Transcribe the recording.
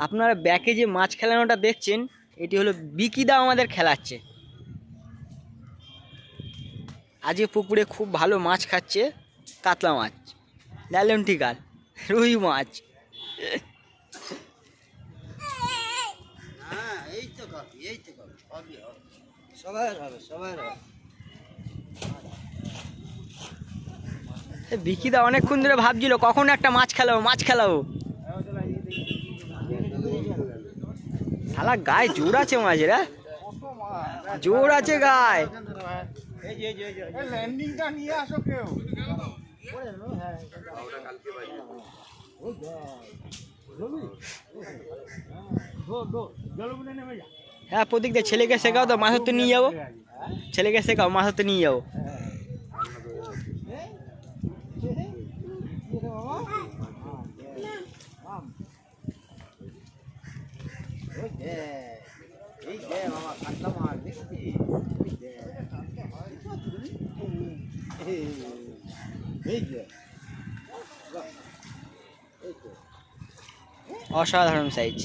আপনারা ব্যাকে যে মাছ খেলানোটা দেখছেন, এটি হলো বিকিদা আমাদের খেলাচ্ছে। আজকে পুকুরে খুব ভালো মাছ খাচ্ছে, কাতলা মাছ, লালন টিকার, রুই মাছ। বিকিদা অনেকক্ষণ ধরে ভাবছিল কখন একটা মাছ খেলাবো, মাছ খেলাবো। শালা গায়ে জোর আছে মাছের, জোর আছে গায়ে। হ্যাঁ প্রতীক দে, ছেলেকে শেখাও তো মাছ ধরতে নিয়ে যাবো, ছেলেকে শেখাও মাছ ধরতে নিয়ে যাবো। অসাধারণ সাইজ।